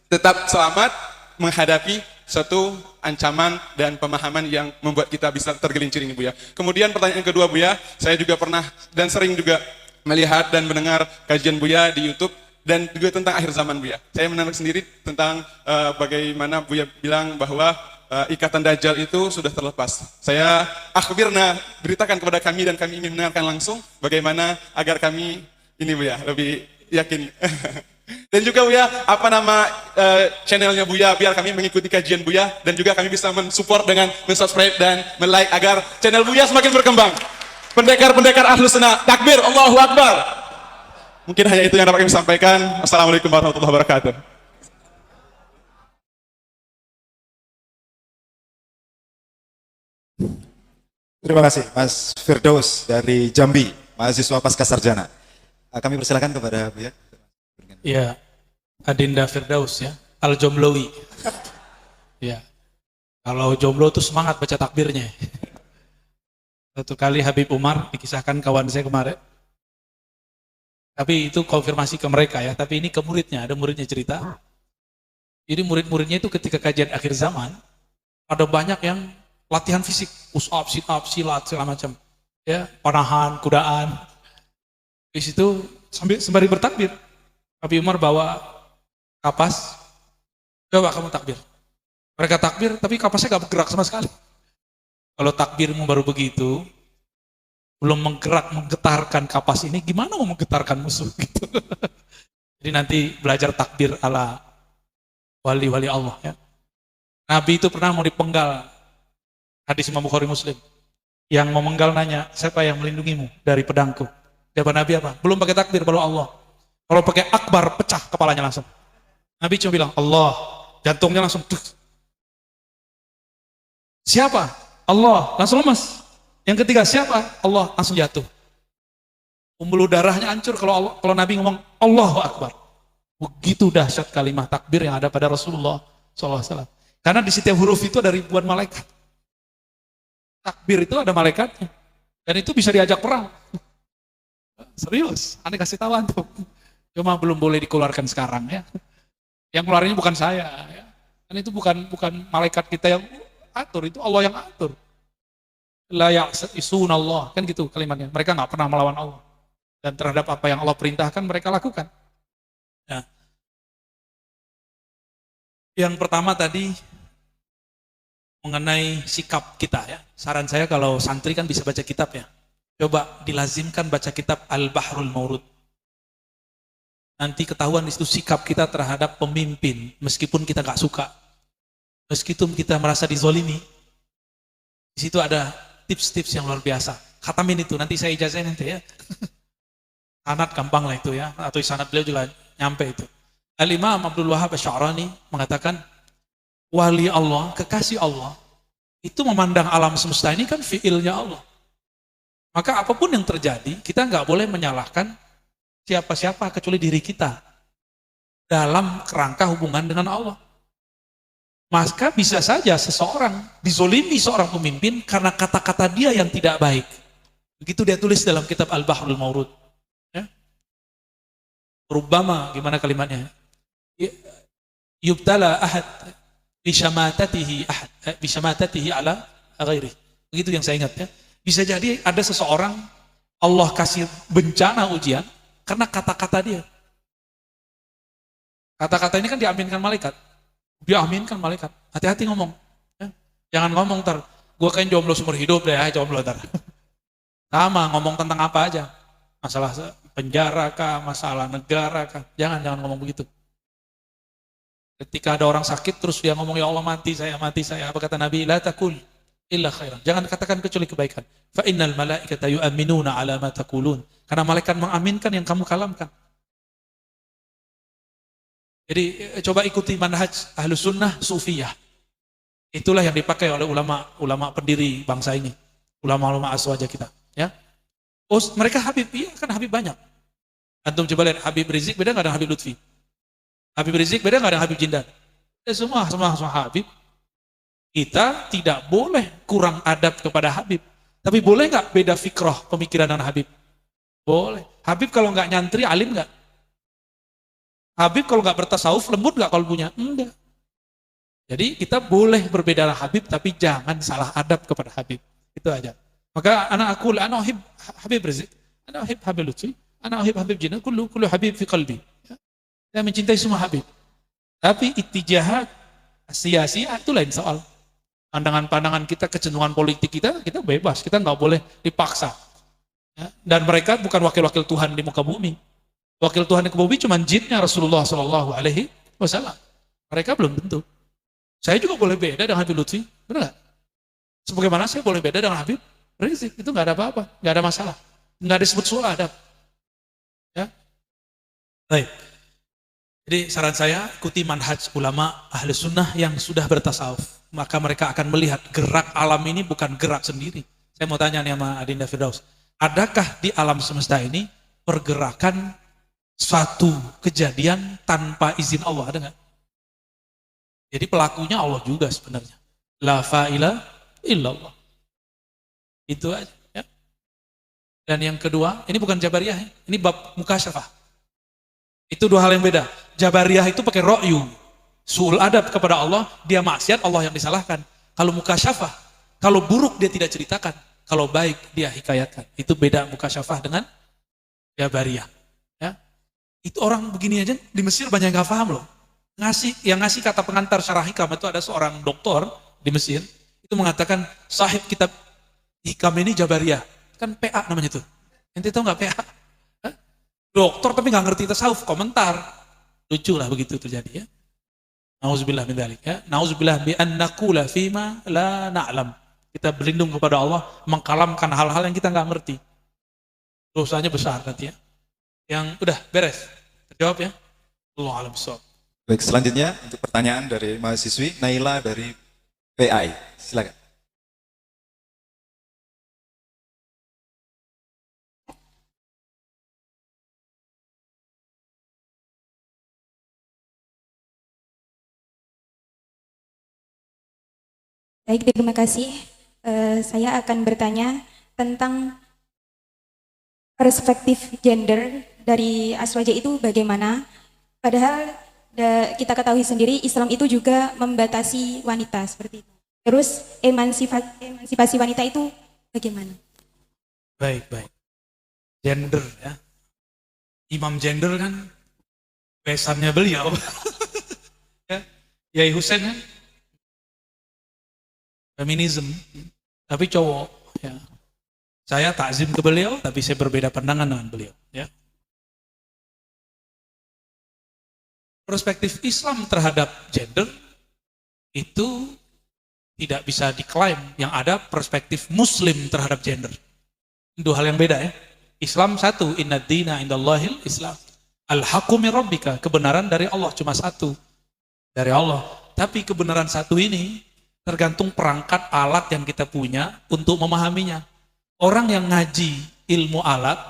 Speaker 3: tetap selamat menghadapi satu ancaman dan pemahaman yang membuat kita bisa tergelincir ini, Buya. Kemudian pertanyaan kedua, Buya, saya juga pernah dan sering juga melihat dan mendengar kajian Buya di YouTube dan juga tentang akhir zaman, Buya. Saya menarik sendiri tentang bagaimana Buya bilang bahwa ikatan Dajjal itu sudah terlepas. Saya akhbirna, beritakan kepada kami dan kami ingin mendengarkan langsung bagaimana agar kami ini, Buya, lebih yakin. Dan juga Buya, apa nama channelnya Buya, biar kami mengikuti kajian Buya dan juga kami bisa mensupport dengan mensubscribe dan like agar channel Buya semakin berkembang. Pendekar-pendekar Ahlus Sunnah, takbir, Allahu Akbar. Mungkin hanya itu yang dapat kami sampaikan. Assalamualaikum warahmatullahi wabarakatuh.
Speaker 2: Terima kasih Mas Firdaus dari Jambi, mahasiswa pasca sarjana. Kami persilakan kepada Buya.
Speaker 1: Ya, Adinda Firdaus ya, Al-Jomlowi. Ya, kalau jomblo tuh semangat baca takbirnya. Satu kali Habib Umar, dikisahkan kawan saya kemarin. Tapi itu konfirmasi ke mereka ya, tapi ini ke muridnya, ada muridnya cerita. Jadi murid-muridnya itu ketika kajian akhir zaman, ada banyak yang latihan fisik, push up, sit up, silat, segala macam. Ya, panahan, kudaan. Di situ sembari bertakbir, Habib Umar bawa kapas, coba kamu takbir. Mereka takbir, tapi kapasnya gak bergerak sama sekali. Kalau takbirmu baru begitu, belum menggetarkan kapas ini, gimana mau menggetarkan musuh gitu. Jadi nanti belajar takbir ala wali-wali Allah ya. Nabi itu pernah mau dipenggal, hadis Imam Bukhari Muslim. Yang mau menggal nanya, siapa yang melindungimu dari pedangku? Jawaban Nabi apa? Belum pakai takbir, baru Allah. Kalau pakai akbar, pecah kepalanya langsung. Nabi cuma bilang, Allah. Jantungnya langsung. Tuh. Siapa? Allah. Langsung lemas. Yang ketiga, siapa? Allah. Langsung jatuh. Pembuluh darahnya hancur kalau Nabi ngomong, Allahu Akbar. Begitu dahsyat kalimat takbir yang ada pada Rasulullah SAW. Karena di setiap huruf itu ada ribuan malaikat. Takbir itu ada malaikatnya. Dan itu bisa diajak perang. Serius, aneh kasih tahu antum. Cuma belum boleh dikeluarkan sekarang ya. Yang keluarinnya bukan saya ya. Dan itu bukan malaikat kita yang atur, itu Allah yang atur. La ya'sun Allah, kan gitu kalimatnya. Mereka nggak pernah melawan Allah. Dan terhadap apa yang Allah perintahkan mereka lakukan. Ya. Yang pertama tadi mengenai sikap kita ya. Saran saya kalau santri kan bisa baca kitab ya. Coba dilazimkan baca kitab Al-Bahrul Maurud. Nanti ketahuan di situ sikap kita terhadap pemimpin, meskipun kita gak suka, meskipun kita merasa dizolimi. Di situ ada tips-tips yang luar biasa. Khatamin itu, nanti saya ijazahin nanti ya. Sanad gampang lah itu ya, atau sanad beliau juga nyampe itu. Al-Imam Abdul Wahab Asy-Sya'rani mengatakan, wali Allah, kekasih Allah, itu memandang alam semesta ini kan fiilnya Allah. Maka apapun yang terjadi, kita nggak boleh menyalahkan siapa-siapa kecuali diri kita dalam kerangka hubungan dengan Allah. Maka bisa saja seseorang dizolimi seorang pemimpin karena kata-kata dia yang tidak baik. Begitu dia tulis dalam kitab Al-Bahrul Maurud. Ya. Rubbama, gimana kalimatnya? Yubtala ahad bisyamatatihi ala ghairi. Begitu yang saya ingat ya. Bisa jadi ada seseorang Allah kasih bencana ujian karena kata-kata dia. Kata-kata ini kan diaminkan malaikat. Diaminkan malaikat. Hati-hati ngomong. Ya. Jangan ngomong ntar, gue kayak jomblo seumur hidup deh, jomblo ntar. Sama, ngomong tentang apa aja. Masalah penjara kah, masalah negara kah. Jangan ngomong begitu. Ketika ada orang sakit terus dia ngomong, ya Allah mati saya. Apa kata Nabi? La takul illa khairan. Jangan katakan kecuali kebaikan. Fa innal malaikata yu'minuna ala ma taqulun. Karena malaikat mengaminkan yang kamu kalamkan. Jadi coba ikuti manhaj Ahlus Sunnah Sufiyah. Itulah yang dipakai oleh ulama pendiri bangsa ini. Ulama-ulama aswaja kita, ya. Oh, mereka Habib, iya kan Habib banyak. Antum coba lihat Habib Rizik beda enggak dengan Habib Lutfi? Habib Rizik beda enggak dengan Habib Jindan? Semua Habib. Kita tidak boleh kurang adab kepada Habib. Tapi boleh nggak beda fikrah pemikiran dengan Habib? Boleh. Habib kalau nggak nyantri, alim nggak? Habib kalau nggak bertasawuf, lembut nggak kalbunya? Enggak. Jadi kita boleh berbeda dengan Habib, tapi jangan salah adab kepada Habib. Itu aja. Maka anak uhib Habib Rizik, anak uhib Habib Lutfi, anak uhib Habib Jindan, kullu Habib fi qalbi. Saya mencintai semua Habib. Tapi ittijahat sia-sia itu lain soal. Pandangan-pandangan kita, kecenderungan politik kita bebas, kita nggak boleh dipaksa. Ya. Dan mereka bukan wakil-wakil Tuhan di muka bumi. Wakil Tuhan di muka bumi cuma jinnya Rasulullah SAW. Mereka belum tentu. Saya juga boleh beda dengan Habib Lutfi, benar nggak? Sebagaimana saya boleh beda dengan Habib Rizik, itu nggak ada apa-apa, nggak ada masalah, nggak disebut soal adab. Ya, baik. Jadi saran saya ikuti manhaj ulama ahli sunnah yang sudah bertasawuf. Maka mereka akan melihat gerak alam ini bukan gerak sendiri. Saya mau tanya nih sama Adinda Firdaus, adakah di alam semesta ini pergerakan suatu kejadian tanpa izin Allah, ada nggak? Jadi pelakunya Allah juga sebenarnya. La fa'ila illallah. Itu aja. Ya. Dan yang kedua, ini bukan Jabariyah, ini bab mukasyafah. Itu dua hal yang beda. Jabariyah itu pakai ro'yu. Su'ul adab kepada Allah, dia maksiat, Allah yang disalahkan. Kalau mukasyafah, kalau buruk dia tidak ceritakan, kalau baik dia hikayatkan. Itu beda mukasyafah dengan Jabariyah. Ya. Itu orang begini aja di Mesir banyak yang gak paham loh. Yang ngasih kata pengantar syarah hikam itu ada seorang doktor di Mesir, itu mengatakan sahib kitab hikam ini Jabariyah. Kan PA namanya tuh. Ente tahu gak PA? Hah? Dokter tapi gak ngerti tasawuf, komentar. Lucu lah begitu terjadi ya. Nauzubillah min dzalik ya. Nauzubillah bi an naqula fima la na'lam. Kita berlindung kepada Allah mengkalamkan hal-hal yang kita nggak ngerti. Dosanya besar nanti ya. Yang udah beres. Terjawab ya. Allahu a'lam bishawab.
Speaker 2: Baik, selanjutnya untuk pertanyaan dari mahasiswi Naila dari PAI. Silakan.
Speaker 4: Baik, terima kasih. Saya akan bertanya tentang perspektif gender dari Aswaja itu bagaimana? Padahal kita ketahui sendiri Islam itu juga membatasi wanita seperti itu. Terus emansipasi wanita itu bagaimana?
Speaker 1: Baik. Gender ya. Imam gender kan besannya beliau. Ya, Yai Hussein kan feminisme, tapi cowok. Ya. Saya takzim ke beliau, tapi saya berbeda pandangan dengan beliau. Ya. Perspektif Islam terhadap gender itu tidak bisa diklaim. Yang ada perspektif Muslim terhadap gender. Itu hal yang beda ya. Islam satu, inna dina indallahil Islam. Al-haqqu min rabbika, kebenaran dari Allah cuma satu. Dari Allah. Tapi kebenaran satu ini tergantung perangkat alat yang kita punya untuk memahaminya. Orang yang ngaji ilmu alat,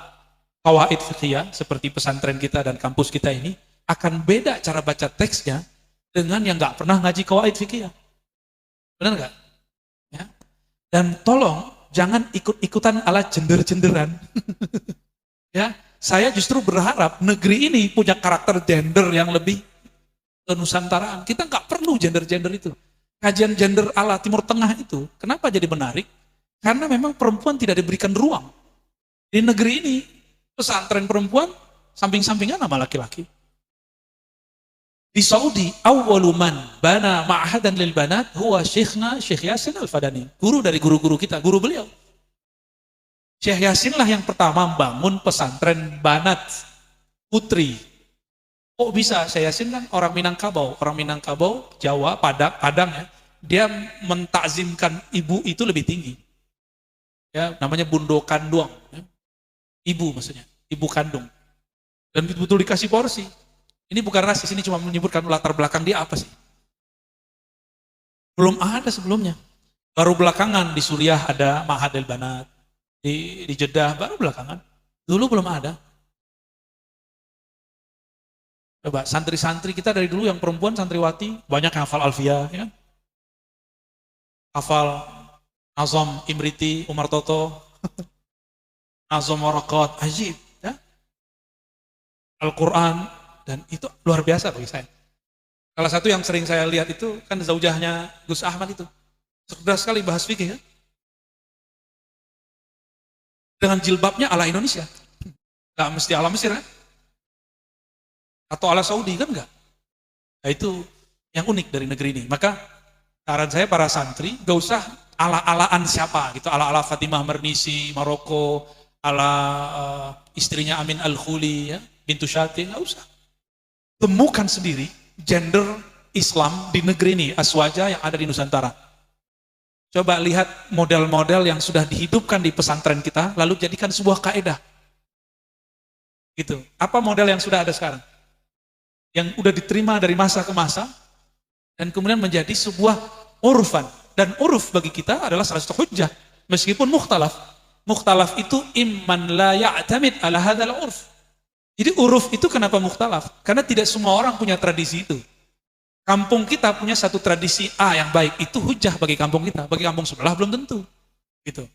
Speaker 1: qawaid fiqhiyah seperti pesantren kita dan kampus kita ini, akan beda cara baca teksnya dengan yang nggak pernah ngaji qawaid fikih. Benar nggak? Ya. Dan tolong jangan ikut-ikutan ala gender-genderan. Ya, saya justru berharap negeri ini punya karakter gender yang lebih kenusantaraan. Kita nggak perlu gender-gender itu. Kajian gender ala Timur Tengah itu, kenapa jadi menarik? Karena memang perempuan tidak diberikan ruang. Di negeri ini pesantren perempuan samping-sampingan sama laki-laki. Di Saudi, awwalu man bana ma'hadan lil banat huwa syekhna Syekh Yasin Al-Fadani. Guru dari guru-guru kita, guru beliau. Syekh Yasin lah yang pertama membangun pesantren banat putri. Kok bisa? Syekh Yasin kan orang Minangkabau, Jawa, Padang ya. Dia mentakzimkan ibu itu lebih tinggi. Ya, namanya Bundo Kanduang. Ya. Ibu maksudnya, ibu kandung. Dan betul-betul dikasih porsi. Ini bukan rasis, ini cuma menyebutkan latar belakang dia apa sih. Belum ada sebelumnya. Baru belakangan di Suriah ada Ma'had al-Banat. Di Jeddah baru belakangan. Dulu belum ada. Coba santri-santri kita dari dulu yang perempuan santriwati banyak yang hafal Alfiyah, ya. Hafal Nazam Imriti, Umar Toto, Nazam Warakat, ajib, ya. Al-Quran, dan itu luar biasa bagi saya. Salah satu yang sering saya lihat itu kan zaujahnya Gus Ahmad itu. Cerdas sekali bahas fikih ya. Dengan jilbabnya ala Indonesia. Gak mesti ala Mesir kan? Atau ala Saudi kan enggak? Nah, itu yang unik dari negeri ini. Maka saran saya para santri gak usah ala-alaan siapa gitu. Ala-ala Fatimah Mernisi, Maroko, ala istrinya Amin Al-Khuli ya, Bintu Syati, gak usah. Temukan sendiri gender Islam di negeri ini, Aswaja yang ada di Nusantara. Coba lihat model-model yang sudah dihidupkan di pesantren kita, lalu jadikan sebuah kaedah. Gitu. Apa model yang sudah ada sekarang? Yang udah diterima dari masa ke masa, dan kemudian menjadi sebuah urfan. Dan uruf bagi kita adalah salah satu hujjah, meskipun mukhtalaf. Mukhtalaf itu imman la ya'tamid ala hadzal urf. Jadi uruf itu kenapa mukhtalaf? Karena tidak semua orang punya tradisi itu. Kampung kita punya satu tradisi A yang baik, itu hujah bagi kampung kita. Bagi kampung sebelah belum tentu. Gitu.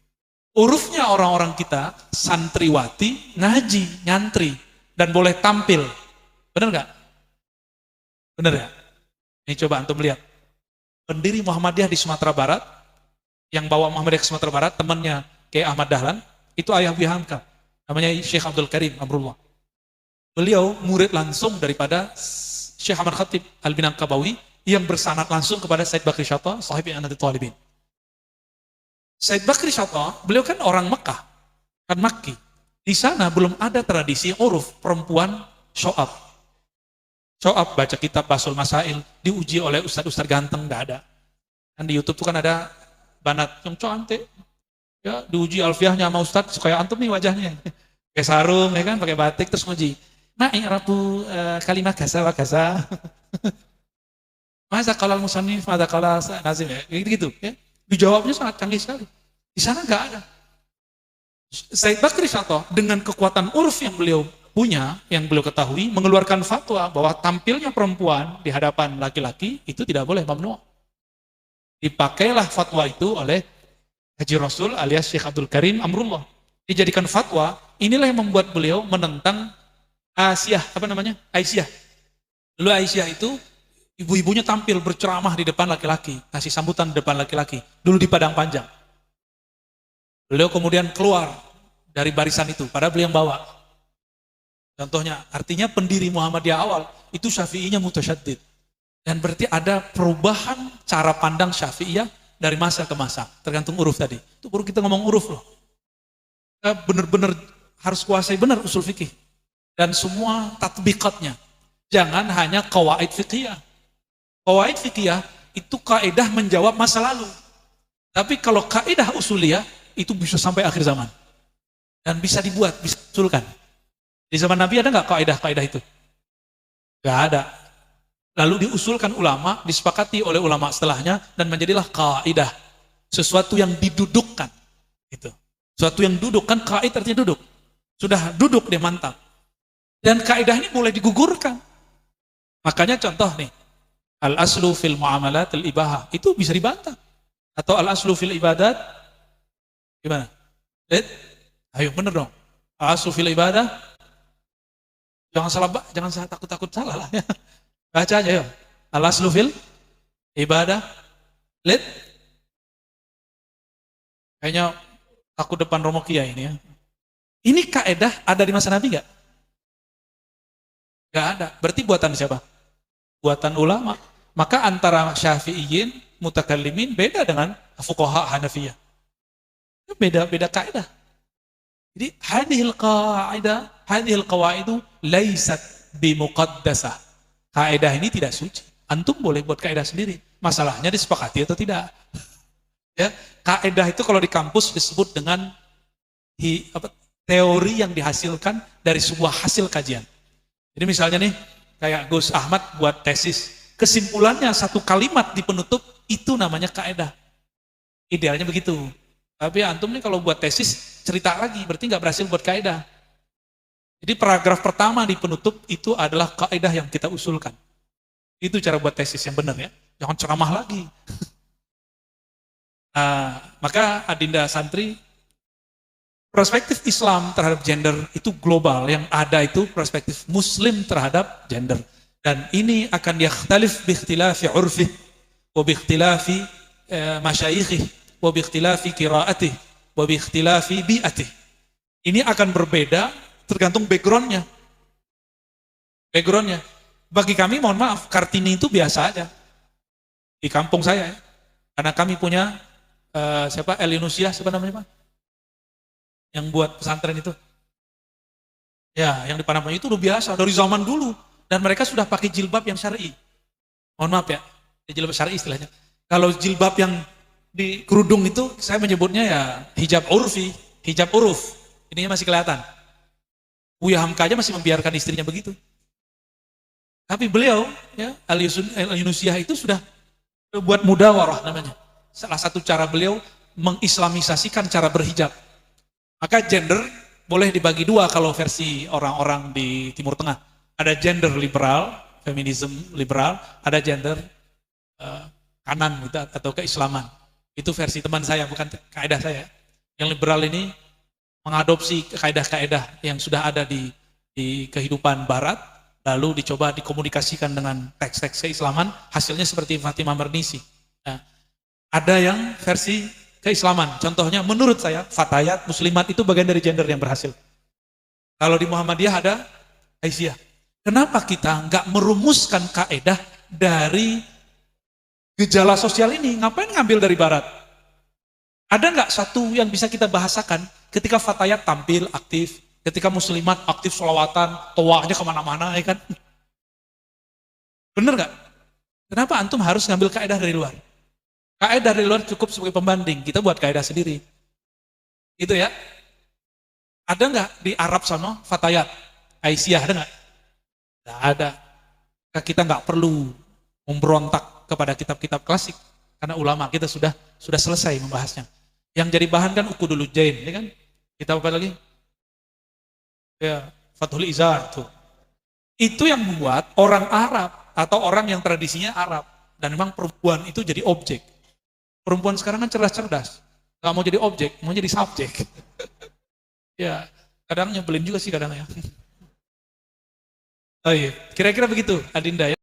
Speaker 1: Urufnya orang-orang kita, santriwati, ngaji, nyantri, dan boleh tampil. Benar nggak? Benar ya? Ini coba antum lihat. Pendiri Muhammadiyah di Sumatera Barat, yang bawa Muhammadiyah ke Sumatera Barat, temannya Kiai Ahmad Dahlan, itu ayah Buya Hamka. Namanya Syekh Abdul Karim Amrullah. Beliau murid langsung daripada Syekh Ahmad Khatib Al-Minangkabawi yang bersanad langsung kepada Said Bakri Syata, sahib Anadul Talibin. Said Bakri Syata, beliau kan orang Mekah, kan Makki. Di sana belum ada tradisi uruf perempuan syo'ab. Syo'ab baca kitab Basul Masail, diuji oleh ustaz-ustaz ganteng, nggak ada. Kan di YouTube tuh kan ada banat yang cantik, ya diuji alfiahnya sama ustaz, kayak antum nih wajahnya. Pakai sarung, ya kan, pakai batik, terus nguji. Ma'irabu kalimat kasa wa kasa. Masa kalau musannif, masa kalau nazim ya, gitu ya. Dijawabnya sangat canggih sekali. Di sana nggak ada. Said Bakri Syata dengan kekuatan uruf yang beliau punya, yang beliau ketahui, mengeluarkan fatwa bahwa tampilnya perempuan di hadapan laki-laki itu tidak boleh mamnu'. Dipakailah fatwa itu oleh Haji Rasul alias Syekh Abdul Karim Amrullah. Dijadikan fatwa, inilah yang membuat beliau menentang Aisyah, apa namanya? Aisyah. Dulu Aisyah itu ibu-ibunya tampil berceramah di depan laki-laki, kasih sambutan di depan laki-laki. Dulu di Padang Panjang. Beliau kemudian keluar dari barisan itu, padahal beliau yang bawa. Contohnya, artinya pendiri Muhammadiyah awal itu Syafi'inya mutasyaddid. Dan berarti ada perubahan cara pandang Syafi'iyah dari masa ke masa, tergantung uruf tadi. Itu baru kita ngomong uruf loh. Kita benar-benar harus kuasai benar usul fikih dan semua tatbikatnya. Jangan hanya qawaid fikih. Qawaid fikih itu kaidah menjawab masa lalu. Tapi kalau kaidah usuliyah itu bisa sampai akhir zaman. Dan bisa dibuat, bisa diusulkan. Di zaman Nabi ada nggak kaidah-kaidah itu? Nggak ada. Lalu diusulkan ulama, disepakati oleh ulama setelahnya, dan menjadilah kaidah. Sesuatu yang didudukkan. Gitu. Sesuatu yang duduk, kan kaidah artinya duduk. Sudah duduk dia mantap. Dan kaidah ini boleh digugurkan. Makanya contoh nih, al-aslu fil muamalat al-ibahah, itu bisa dibantah. Atau al-aslu fil ibadat, gimana? Ayo bener dong. Al-aslu fil ibadah, jangan salah takut-takut salah lah ya. Baca aja ya. Al-aslu fil ibadah, kayaknya aku depan Romo Kiai ini ya. Ini kaidah ada di masa Nabi nggak? Nggak ada. Berarti buatan siapa? Buatan ulama. Maka antara Syafi'iyin, mutakallimin beda dengan fuqaha Hanafiyah. Beda kaidah. Jadi hadhil qawaidu laysat bimuqaddasah. Kaidah ini tidak suci. Antum boleh buat kaidah sendiri. Masalahnya disepakati atau tidak. Ya, kaidah itu kalau di kampus disebut dengan teori yang dihasilkan dari sebuah hasil kajian. Jadi misalnya nih, kayak Gus Ahmad buat tesis, kesimpulannya satu kalimat di penutup, itu namanya kaidah. Idealnya begitu. Tapi antum nih kalau buat tesis, cerita lagi, berarti nggak berhasil buat kaidah. Jadi paragraf pertama di penutup itu adalah kaidah yang kita usulkan. Itu cara buat tesis yang benar ya. Jangan ceramah lagi. Maka Adinda Santri, perspektif Islam terhadap gender itu global, yang ada itu perspektif Muslim terhadap gender. Dan ini akan yakhtalif biikhtilafi urfih, wa biikhtilafi masyayikhih, wa biikhtilafi qiraatih, wa biikhtilafi bi'atih. Ini akan berbeda tergantung backgroundnya. Backgroundnya. Bagi kami, mohon maaf, Kartini itu biasa aja. Di kampung saya ya. Karena kami punya, siapa? El Yunusiah, siapa namanya Pak? Yang buat pesantren itu. Ya, yang di Panama itu udah biasa dari zaman dulu, dan mereka sudah pakai jilbab yang syar'i. Mohon maaf ya, jilbab syar'i istilahnya. Kalau jilbab yang di kerudung itu saya menyebutnya ya hijab urfi, hijab uruf. Ininya masih kelihatan. Buya Hamka aja masih membiarkan istrinya begitu. Tapi beliau ya Al-Yunusiah itu sudah buat mudawarah namanya. Salah satu cara beliau mengislamisasikan cara berhijab. Maka gender boleh dibagi dua kalau versi orang-orang di Timur Tengah. Ada gender liberal, feminisme liberal, ada gender kanan gitu, atau keislaman. Itu versi teman saya, bukan kaidah saya. Yang liberal ini mengadopsi kaidah-kaidah yang sudah ada di kehidupan barat, lalu dicoba dikomunikasikan dengan teks-teks keislaman, hasilnya seperti Fatimah Marnisi. Nah, ada yang versi keislaman. Contohnya menurut saya fatayat muslimat itu bagian dari gender yang berhasil. Kalau di Muhammadiyah ada Aisyah. Kenapa kita nggak merumuskan kaidah dari gejala sosial ini? Ngapain ngambil dari barat? Ada nggak satu yang bisa kita bahasakan ketika fatayat tampil aktif, ketika muslimat aktif sholawatan, toaknya kemana-mana, ya kan? Bener nggak? Kenapa antum harus ngambil kaidah dari luar? Kaidah dari luar cukup sebagai pembanding, kita buat kaidah sendiri. Gitu ya. Ada nggak di Arab sana fatayat? Aisyah ada nggak? Nggak ada. Kita nggak perlu memberontak kepada kitab-kitab klasik, karena ulama kita sudah selesai membahasnya. Yang jadi bahan kan Uqudul Jain, ya kan? Kitab apa lagi? Ya, Fathul Izar tuh. Itu yang membuat orang Arab atau orang yang tradisinya Arab, dan memang perempuan itu jadi objek. Perempuan sekarang kan cerdas-cerdas, nggak mau jadi objek, mau jadi subjek. Ya, kadang nyebelin juga sih kadang ya. Oh iya, kira-kira begitu Adinda ya.